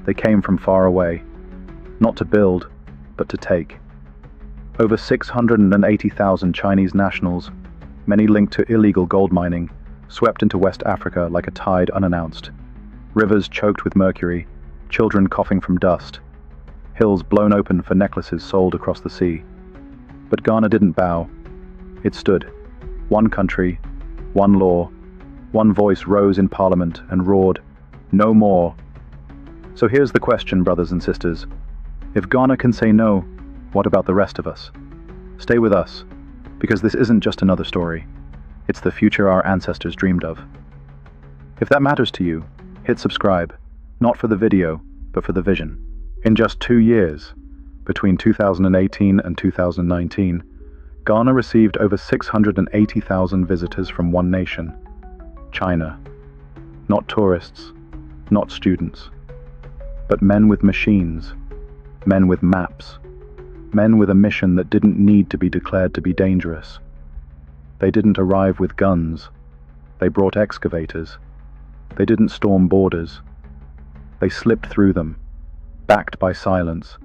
They came from far away, not to build, but to take. Over 680,000 Chinese nationals, many linked to illegal gold mining, swept into West Africa like a tide unannounced. Rivers choked with mercury, children coughing from dust, hills blown open for necklaces sold across the sea. But Ghana didn't bow. It stood. One country, one law, one voice rose in parliament and roared, "No more." So here's the question, brothers and sisters. If Ghana can say no, what about the rest of us? Stay with us, because this isn't just another story. It's the future our ancestors dreamed of. If that matters to you, hit subscribe, not for the video, but for the vision. In just 2 years, between 2018 and 2019, Ghana received over 680,000 visitors from one nation, China. Not tourists, not students, but men with machines, men with maps, men with a mission that didn't need to be declared to be dangerous. They didn't arrive with guns. They brought excavators. They didn't storm borders. They slipped through them, backed by silence,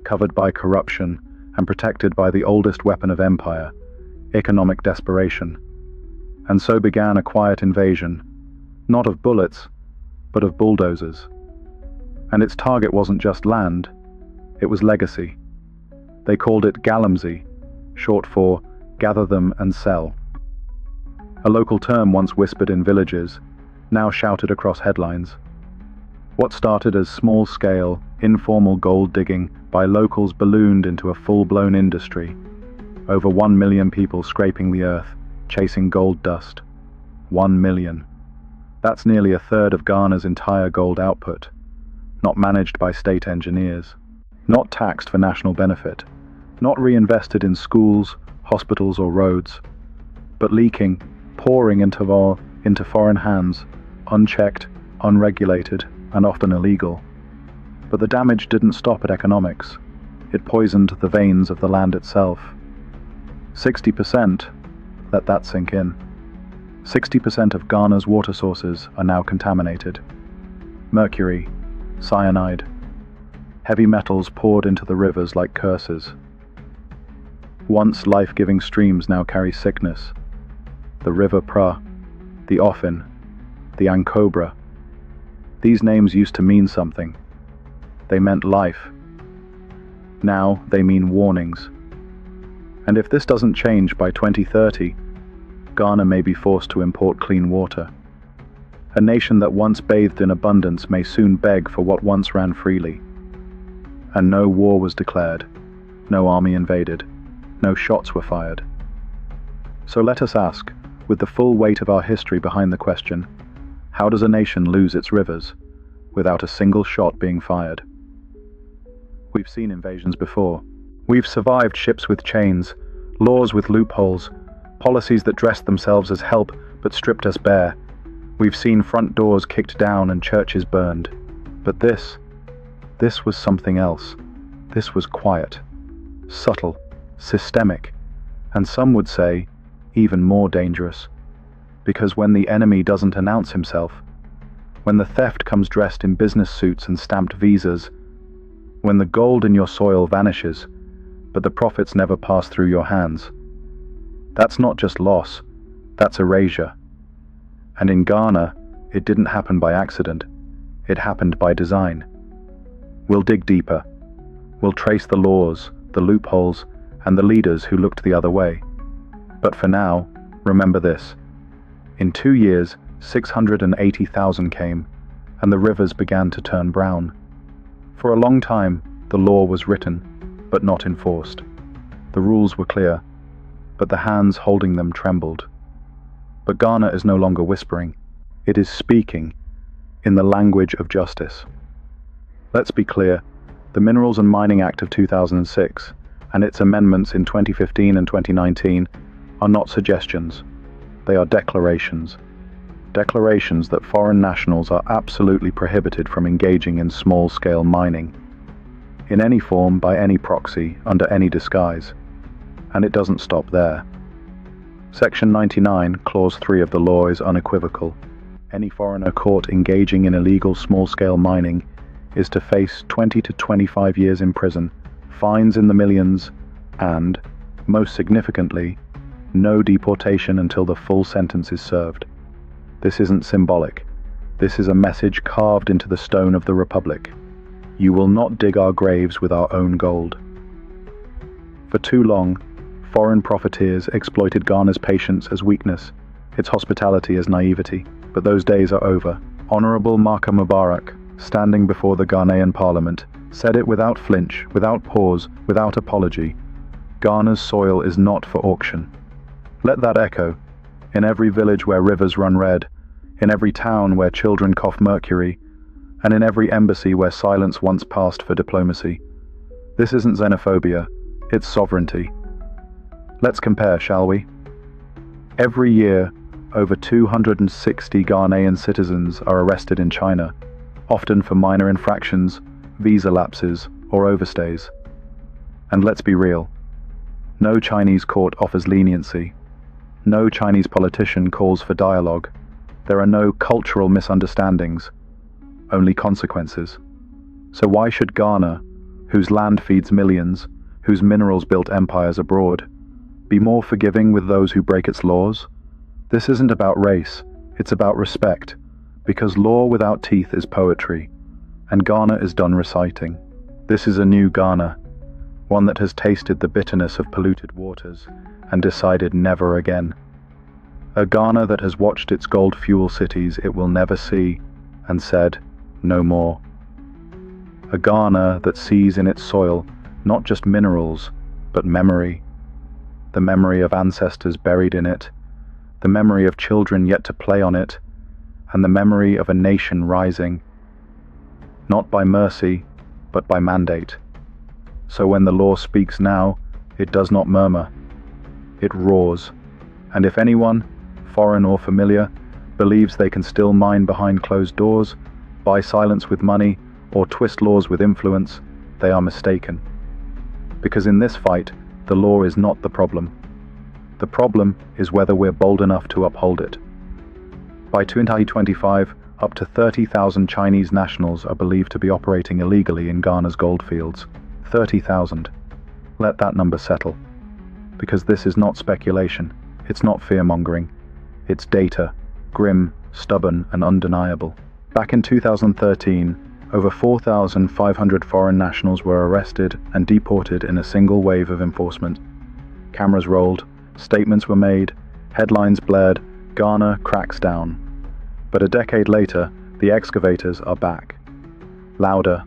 covered by corruption, and protected by the oldest weapon of empire, economic desperation. And so began a quiet invasion, not of bullets, but of bulldozers. And its target wasn't just land, it was legacy. They called it Gallumsey, short for gather them and sell. A local term once whispered in villages, now shouted across headlines. What started as small-scale, informal gold digging by locals ballooned into a full-blown industry. Over 1 million people scraping the earth, chasing gold dust. 1 million. That's nearly a third of Ghana's entire gold output, not managed by state engineers, not taxed for national benefit, not reinvested in schools, hospitals or roads, but leaking, pouring into foreign hands, unchecked, unregulated, and often illegal. But the damage didn't stop at economics. It poisoned the veins of the land itself. 60%, let that sink in. 60% of Ghana's water sources are now contaminated. Mercury, cyanide, heavy metals poured into the rivers like curses. Once life-giving streams now carry sickness. The River Pra, the Offin, the Ankobra. These names used to mean something. They meant life. Now they mean warnings. And if this doesn't change by 2030, Ghana may be forced to import clean water. A nation that once bathed in abundance may soon beg for what once ran freely. And no war was declared, no army invaded, no shots were fired. So let us ask, with the full weight of our history behind the question, how does a nation lose its rivers without a single shot being fired? We've seen invasions before. We've survived ships with chains, laws with loopholes, policies that dressed themselves as help but stripped us bare. We've seen front doors kicked down and churches burned. But this was something else. This was quiet, subtle, systemic, and some would say even more dangerous. Because when the enemy doesn't announce himself, when the theft comes dressed in business suits and stamped visas, when the gold in your soil vanishes, but the profits never pass through your hands, that's not just loss, that's erasure. And in Ghana, it didn't happen by accident, it happened by design. We'll dig deeper. We'll trace the laws, the loopholes, and the leaders who looked the other way. But for now, remember this. In 2 years, 680,000 came, and the rivers began to turn brown. For a long time, the law was written, but not enforced. The rules were clear, but the hands holding them trembled. But Ghana is no longer whispering. It is speaking in the language of justice. Let's be clear, the Minerals and Mining Act of 2006 and its amendments in 2015 and 2019 are not suggestions. They are declarations. Declarations that foreign nationals are absolutely prohibited from engaging in small-scale mining, in any form, by any proxy, under any disguise. And it doesn't stop there. Section 99, Clause 3 of the law is unequivocal. Any foreigner caught engaging in illegal small-scale mining is to face 20 to 25 years in prison, fines in the millions, and, most significantly, no deportation until the full sentence is served. This isn't symbolic. This is a message carved into the stone of the Republic. You will not dig our graves with our own gold. For too long, foreign profiteers exploited Ghana's patience as weakness, its hospitality as naivety. But those days are over. Honorable Maka Mubarak, standing before the Ghanaian parliament, said it without flinch, without pause, without apology. Ghana's soil is not for auction. Let that echo, in every village where rivers run red, in every town where children cough mercury, and in every embassy where silence once passed for diplomacy. This isn't xenophobia, it's sovereignty. Let's compare, shall we? Every year, over 260 Ghanaian citizens are arrested in China, often for minor infractions, visa lapses, or overstays. And let's be real. No Chinese court offers leniency. No Chinese politician calls for dialogue. There are no cultural misunderstandings, only consequences. So why should Ghana, whose land feeds millions, whose minerals built empires abroad, be more forgiving with those who break its laws? This isn't about race, it's about respect, because law without teeth is poetry, and Ghana is done reciting. This is a new Ghana, one that has tasted the bitterness of polluted waters and decided never again. A Ghana that has watched its gold fuel cities it will never see and said, no more. A Ghana that sees in its soil not just minerals, but memory. The memory of ancestors buried in it, the memory of children yet to play on it, and the memory of a nation rising, not by mercy, but by mandate. So when the law speaks now, it does not murmur, it roars. And if anyone, foreign or familiar, believes they can still mine behind closed doors, buy silence with money, or twist laws with influence, they are mistaken. Because in this fight, the law is not the problem. The problem is whether we're bold enough to uphold it. By 2025, up to 30,000 Chinese nationals are believed to be operating illegally in Ghana's goldfields. 30,000. Let that number settle. Because this is not speculation, it's not fear-mongering. It's data, grim, stubborn, and undeniable. Back in 2013, over 4,500 foreign nationals were arrested and deported in a single wave of enforcement. Cameras rolled, statements were made, headlines blared, Ghana cracks down. But a decade later, the excavators are back. Louder,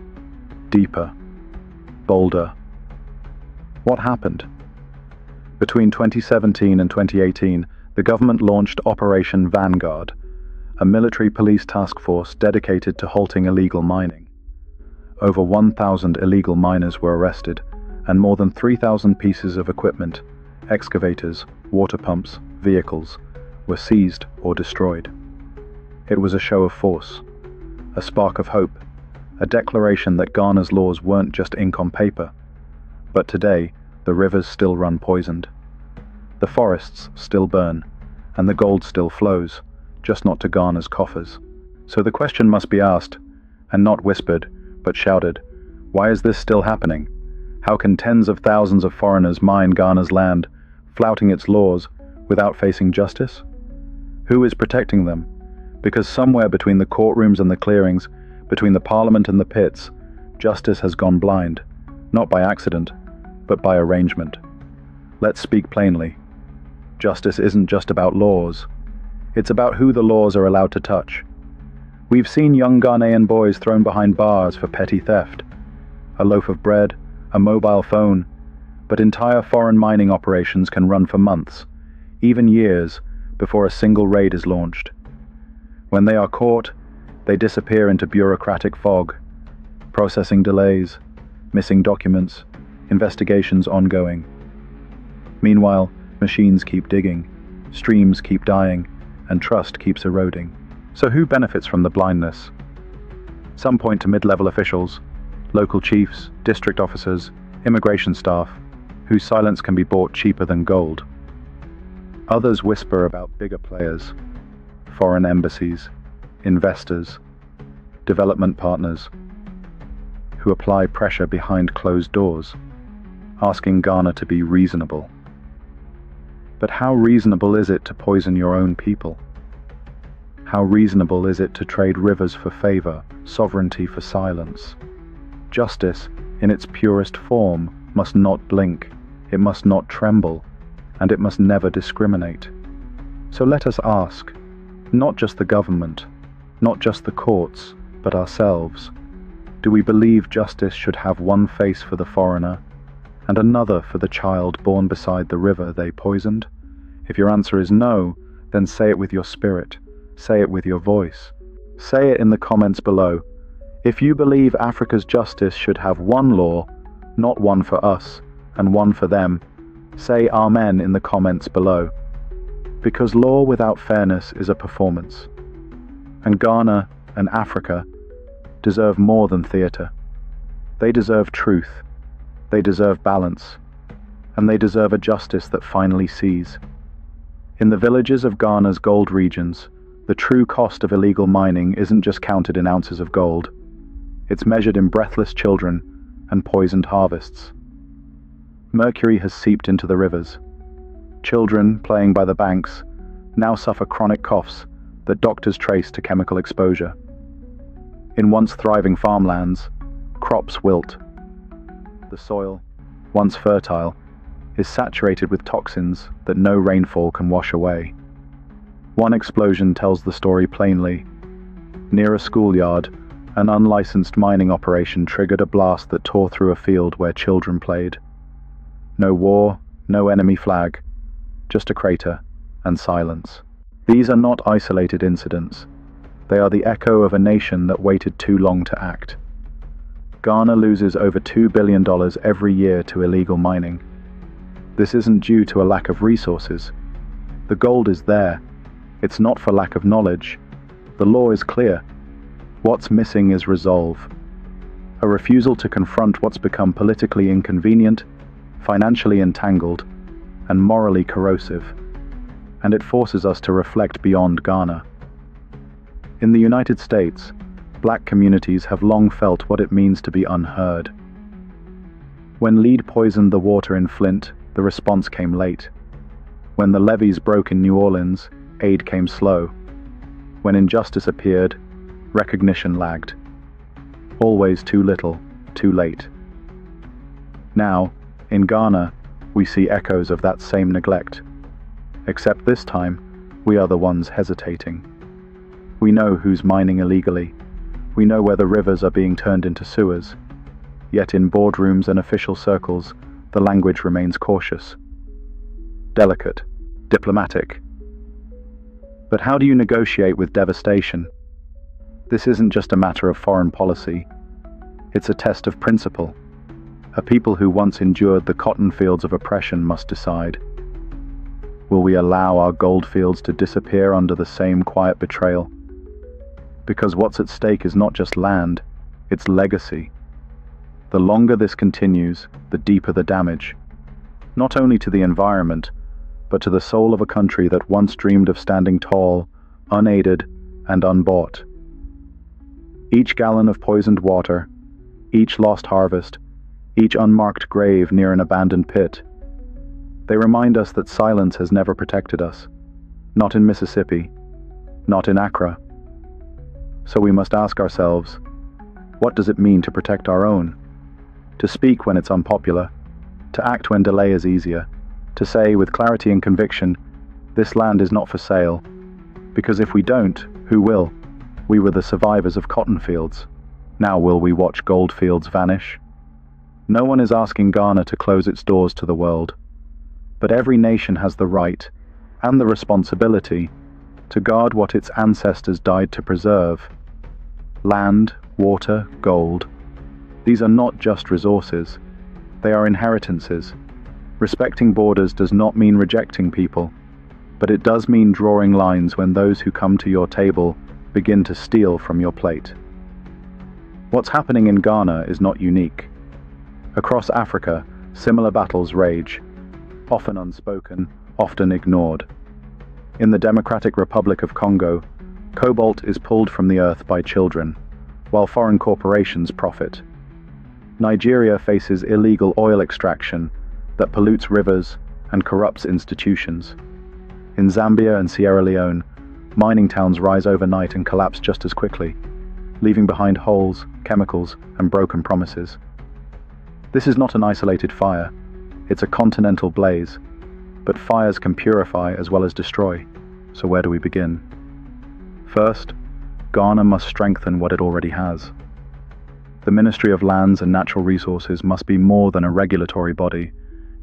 deeper, bolder. What happened? Between 2017 and 2018, the government launched Operation Vanguard, a military police task force dedicated to halting illegal mining. Over 1,000 illegal miners were arrested, and more than 3,000 pieces of equipment, excavators, water pumps, vehicles, were seized or destroyed. It was a show of force, a spark of hope, a declaration that Ghana's laws weren't just ink on paper. But today, the rivers still run poisoned. The forests still burn, and the gold still flows, just not to Ghana's coffers. So the question must be asked, and not whispered, but shouted, why is this still happening? How can tens of thousands of foreigners mine Ghana's land, flouting its laws, without facing justice? Who is protecting them? Because somewhere between the courtrooms and the clearings, between the parliament and the pits, justice has gone blind, not by accident, but by arrangement. Let's speak plainly. Justice isn't just about laws. It's about who the laws are allowed to touch. We've seen young Ghanaian boys thrown behind bars for petty theft, a loaf of bread, a mobile phone, but entire foreign mining operations can run for months, even years, before a single raid is launched. When they are caught, they disappear into bureaucratic fog, processing delays, missing documents, investigations ongoing. Meanwhile, machines keep digging, streams keep dying, and trust keeps eroding. So who benefits from the blindness? Some point to mid-level officials, local chiefs, district officers, immigration staff, whose silence can be bought cheaper than gold. Others whisper about bigger players, foreign embassies, investors, development partners, who apply pressure behind closed doors, asking Ghana to be reasonable. But how reasonable is it to poison your own people? How reasonable is it to trade rivers for favor, sovereignty for silence? Justice, in its purest form, must not blink, it must not tremble, and it must never discriminate. So let us ask, not just the government, not just the courts, but ourselves, do we believe justice should have one face for the foreigner and another for the child born beside the river they poisoned? If your answer is no, then say it with your spirit. Say it with your voice. Say it in the comments below. If you believe Africa's justice should have one law, not one for us and one for them, say Amen in the comments below. Because law without fairness is a performance. And Ghana and Africa deserve more than theatre. They deserve truth. They deserve balance. And they deserve a justice that finally sees. In the villages of Ghana's gold regions, the true cost of illegal mining isn't just counted in ounces of gold. It's measured in breathless children and poisoned harvests. Mercury has seeped into the rivers. Children playing by the banks now suffer chronic coughs that doctors trace to chemical exposure. In once thriving farmlands, crops wilt. The soil, once fertile, is saturated with toxins that no rainfall can wash away. One explosion tells the story plainly. Near a schoolyard, an unlicensed mining operation triggered a blast that tore through a field where children played. No war, no enemy flag, just a crater and silence. These are not isolated incidents. They are the echo of a nation that waited too long to act. Ghana loses over $2 billion every year to illegal mining. This isn't due to a lack of resources. The gold is there. It's not for lack of knowledge. The law is clear. What's missing is resolve. A refusal to confront what's become politically inconvenient, financially entangled, and morally corrosive. And it forces us to reflect beyond Ghana. In the United States, black communities have long felt what it means to be unheard. When lead poisoned the water in Flint, the response came late. When the levees broke in New Orleans, aid came slow. When injustice appeared, recognition lagged. Always too little, too late. Now, in Ghana, we see echoes of that same neglect. Except this time, we are the ones hesitating. We know who's mining illegally. We know where the rivers are being turned into sewers. Yet in boardrooms and official circles, the language remains cautious. Delicate, diplomatic. But how do you negotiate with devastation? This isn't just a matter of foreign policy. It's a test of principle. A people who once endured the cotton fields of oppression must decide. Will we allow our gold fields to disappear under the same quiet betrayal? Because what's at stake is not just land, it's legacy. The longer this continues, the deeper the damage. Not only to the environment, but to the soul of a country that once dreamed of standing tall, unaided, and unbought. Each gallon of poisoned water, each lost harvest, each unmarked grave near an abandoned pit. They remind us that silence has never protected us. Not in Mississippi, not in Accra. So we must ask ourselves, what does it mean to protect our own? To speak when it's unpopular, to act when delay is easier, to say with clarity and conviction, this land is not for sale. Because if we don't, who will? We were the survivors of cotton fields. Now will we watch gold fields vanish? No one is asking Ghana to close its doors to the world. But every nation has the right, and the responsibility, to guard what its ancestors died to preserve. Land, water, gold. These are not just resources. They are inheritances. Respecting borders does not mean rejecting people, but it does mean drawing lines when those who come to your table begin to steal from your plate. What's happening in Ghana is not unique. Across Africa, similar battles rage, often unspoken, often ignored. In the Democratic Republic of Congo, cobalt is pulled from the earth by children, while foreign corporations profit. Nigeria faces illegal oil extraction that pollutes rivers and corrupts institutions. In Zambia and Sierra Leone, mining towns rise overnight and collapse just as quickly, leaving behind holes, chemicals, and broken promises. This is not an isolated fire, it's a continental blaze. But fires can purify as well as destroy, so where do we begin? First, Ghana must strengthen what it already has. The Ministry of Lands and Natural Resources must be more than a regulatory body.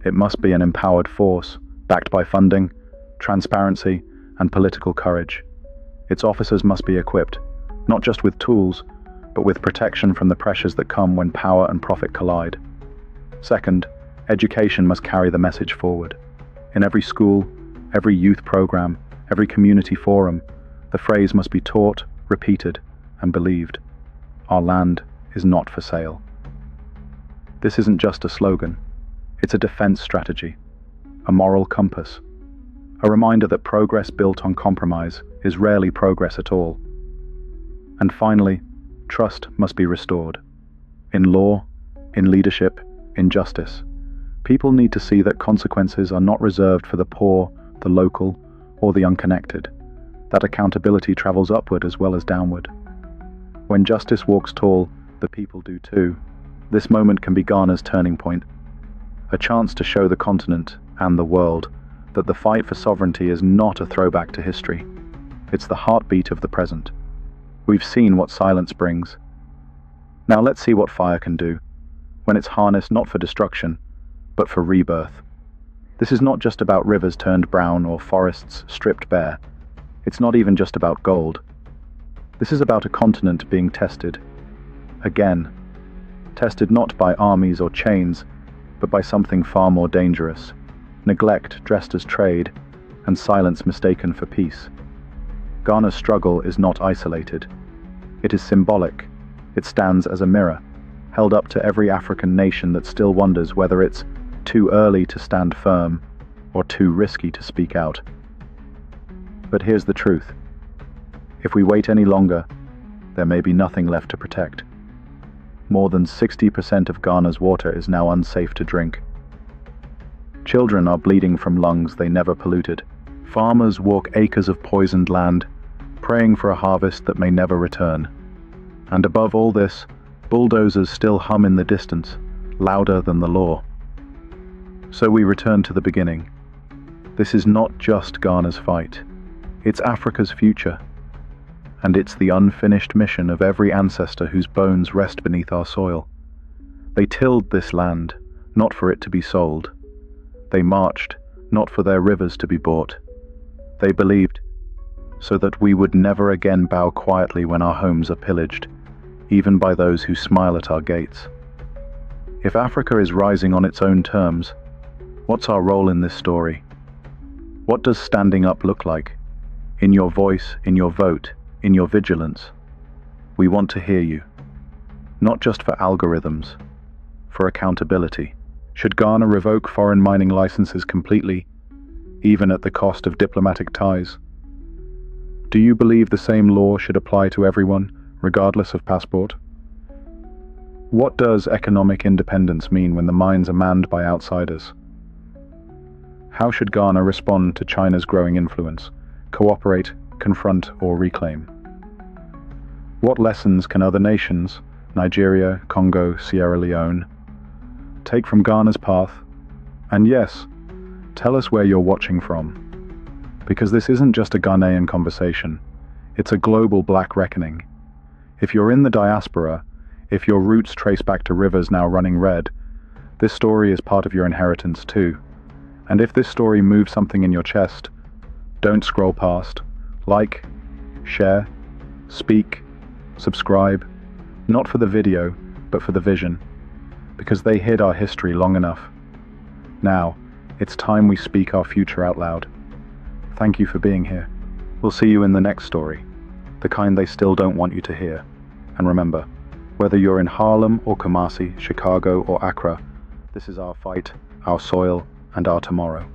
It must be an empowered force, backed by funding, transparency, and political courage. Its officers must be equipped, not just with tools, but with protection from the pressures that come when power and profit collide. Second, education must carry the message forward. In every school, every youth program, every community forum, the phrase must be taught, repeated, and believed. Our land is not for sale. This isn't just a slogan. It's a defense strategy, a moral compass, a reminder that progress built on compromise is rarely progress at all. And finally, trust must be restored. In law, in leadership, in justice. People need to see that consequences are not reserved for the poor, the local, or the unconnected, that accountability travels upward as well as downward. When justice walks tall, the people do too. This moment can be Ghana's turning point, a chance to show the continent and the world that the fight for sovereignty is not a throwback to history. It's the heartbeat of the present. We've seen what silence brings. Now let's see what fire can do, when it's harnessed not for destruction, but for rebirth. This is not just about rivers turned brown or forests stripped bare. It's not even just about gold. This is about a continent being tested. Again. Tested not by armies or chains, but by something far more dangerous. Neglect dressed as trade, and silence mistaken for peace. Ghana's struggle is not isolated. It is symbolic. It stands as a mirror, held up to every African nation that still wonders whether it's too early to stand firm or too risky to speak out. But here's the truth. If we wait any longer, there may be nothing left to protect. More than 60% of Ghana's water is now unsafe to drink. Children are bleeding from lungs they never polluted. Farmers walk acres of poisoned land, praying for a harvest that may never return. And above all this, bulldozers still hum in the distance, louder than the law. So we return to the beginning. This is not just Ghana's fight. It's Africa's future. And it's the unfinished mission of every ancestor whose bones rest beneath our soil. They tilled this land, not for it to be sold. They marched, not for their rivers to be bought. They believed, so that we would never again bow quietly when our homes are pillaged, even by those who smile at our gates. If Africa is rising on its own terms, what's our role in this story? What does standing up look like? In your voice, in your vote, in your vigilance. We want to hear you. Not just for algorithms, for accountability. Should Ghana revoke foreign mining licenses completely, even at the cost of diplomatic ties? Do you believe the same law should apply to everyone, regardless of passport? What does economic independence mean when the mines are manned by outsiders? How should Ghana respond to China's growing influence? Cooperate, confront, or reclaim? What lessons can other nations, Nigeria, Congo, Sierra Leone, take from Ghana's path? And yes, tell us where you're watching from. Because this isn't just a Ghanaian conversation, it's a global black reckoning. If you're in the diaspora, if your roots trace back to rivers now running red, this story is part of your inheritance too. And if this story moves something in your chest, don't scroll past. Like, share, speak, subscribe, not for the video, but for the vision, because they hid our history long enough. Now, it's time we speak our future out loud. Thank you for being here. We'll see you in the next story, the kind they still don't want you to hear. And remember, whether you're in Harlem or Kumasi, Chicago or Accra, this is our fight, our soil, and our tomorrow.